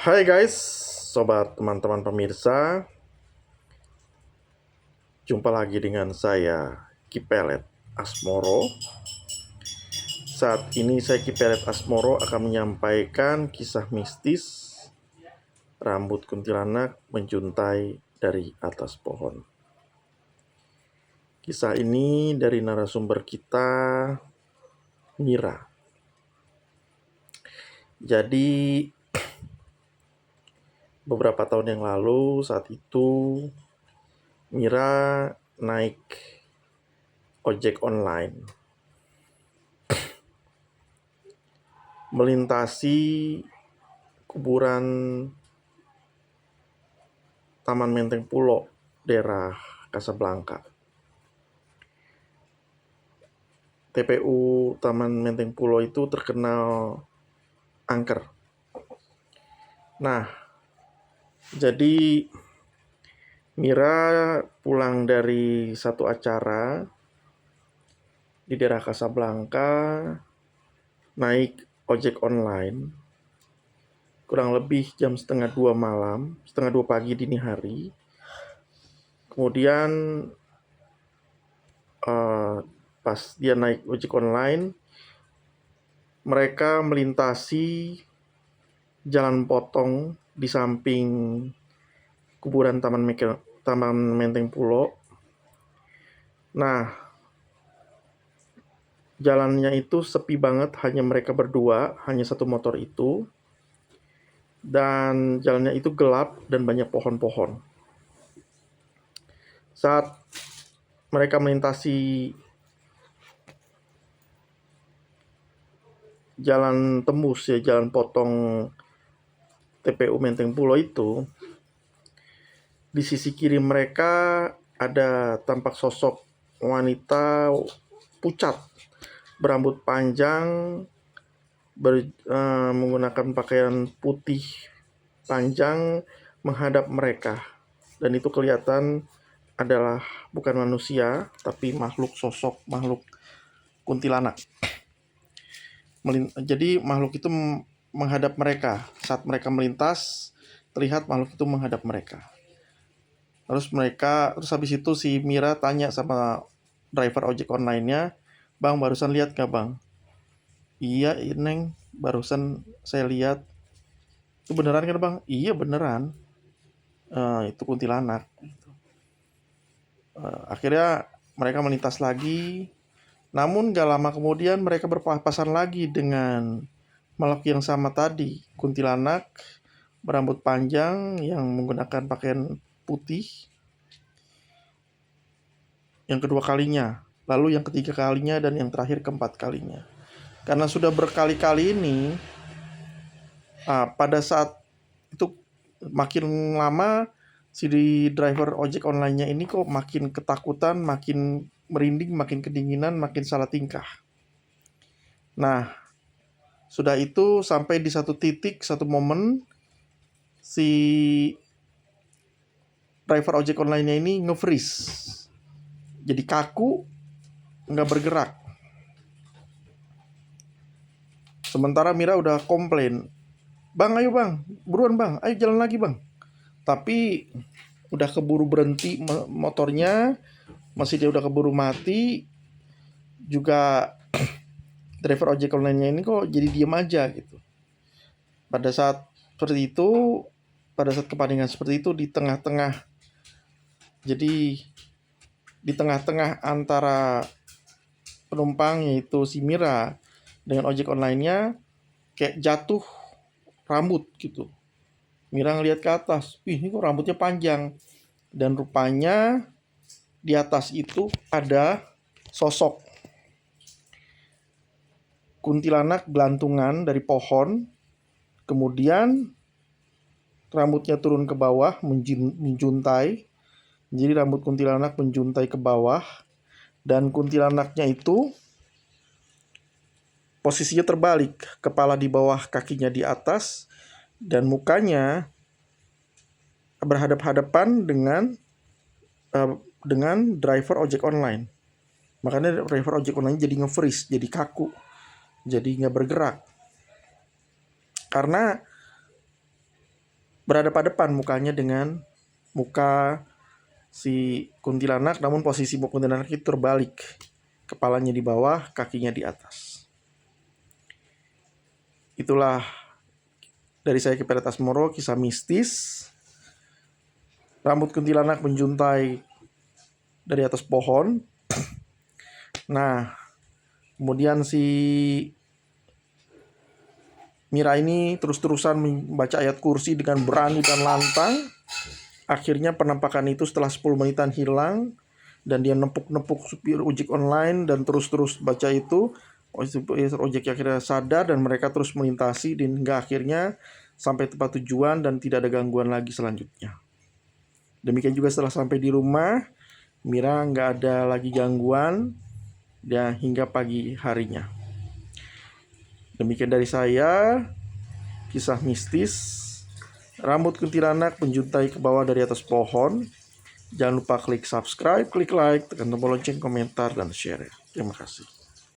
Hai guys, sobat teman-teman pemirsa, jumpa lagi dengan saya Kipelet Asmoro. Saat ini saya Kipelet Asmoro akan menyampaikan kisah mistis rambut kuntilanak menjuntai dari atas pohon. Kisah ini dari narasumber kita, Mira. Jadi beberapa tahun yang lalu, saat itu Mira naik ojek online, melintasi kuburan Taman Menteng Pulo, daerah Kasablanka. TPU Taman Menteng Pulo itu terkenal angker. Nah, jadi Mira pulang dari satu acara di daerah Kasablanka, naik ojek online, kurang lebih jam setengah 2 malam, setengah 2 pagi dini hari. Kemudian pas dia naik ojek online, mereka melintasi jalan potong di samping kuburan Taman Menteng Pulo. Nah, jalannya itu sepi banget, hanya mereka berdua, hanya satu motor itu. Dan jalannya itu gelap dan banyak pohon-pohon. Saat mereka melintasi jalan tembus, ya, jalan potong TPU Menteng Pulo itu, di sisi kiri mereka ada tampak sosok wanita pucat, berambut panjang, menggunakan pakaian putih panjang menghadap mereka. Dan itu kelihatan adalah bukan manusia, tapi makhluk kuntilanak. Jadi makhluk itu menghadap mereka. Saat mereka melintas, terlihat makhluk itu menghadap mereka. Terus habis itu si Mira tanya sama driver ojek online-nya, "Bang, barusan lihat gak, Bang?" "Iya, Neng, barusan saya lihat." "Itu beneran kan, Bang?" "Iya, beneran. Itu kuntilanak." Akhirnya mereka melintas lagi. Namun gak lama kemudian mereka berpapasan lagi dengan makhluk yang sama tadi, kuntilanak berambut panjang yang menggunakan pakaian putih. Yang kedua kalinya, lalu yang ketiga kalinya, dan yang terakhir keempat kalinya. Karena sudah berkali-kali ini, pada saat itu makin lama si driver ojek online-nya ini kok makin ketakutan, makin merinding, makin kedinginan, makin salah tingkah. Nah, sudah itu sampai di satu titik, satu momen, si driver ojek online-nya ini nge-freeze. Jadi kaku, nggak bergerak. Sementara Mira udah komplain, "Bang, ayo bang, buruan bang, ayo jalan lagi bang." Tapi udah keburu berhenti motornya, mesinnya udah keburu mati. Juga driver ojek online-nya ini kok jadi diem aja gitu. Pada saat kepanikan seperti itu, di tengah-tengah antara penumpang, yaitu si Mira, dengan ojek online-nya, kayak jatuh rambut gitu. Mira ngeliat ke atas, ini kok rambutnya panjang. Dan rupanya di atas itu ada sosok kuntilanak gelantungan dari pohon. Kemudian rambutnya turun ke bawah, menjuntai. Jadi rambut kuntilanak menjuntai ke bawah. Dan kuntilanaknya itu posisinya terbalik, kepala di bawah, kakinya di atas, dan mukanya berhadap-hadapan dengan driver ojek online. Makanya driver ojek online jadi nge-freeze, jadi kaku, jadi nggak bergerak. Karena berhadapan-hadapan mukanya dengan muka si kuntilanak, namun posisi kuntilanak itu terbalik. Kepalanya di bawah, kakinya di atas. Itulah dari saya Kiai Peretas Moro, kisah mistis. Rambut kuntilanak menjuntai dari atas pohon. Nah, kemudian si Mira ini terus-terusan membaca ayat kursi dengan berani dan lantang. Akhirnya penampakan itu setelah 10 menitan hilang. Dan dia nepuk-nepuk supir ojek online dan terus-terus baca itu. Ojek akhirnya sadar dan mereka terus melintasi hingga akhirnya sampai tempat tujuan dan tidak ada gangguan lagi selanjutnya. Demikian juga setelah sampai di rumah, Mira nggak ada lagi gangguan dan hingga pagi harinya. Demikian dari saya, kisah mistis rambut kuntilanak menjuntai ke bawah dari atas pohon. Jangan lupa klik subscribe, klik like, tekan tombol lonceng, komentar, dan share. Terima kasih.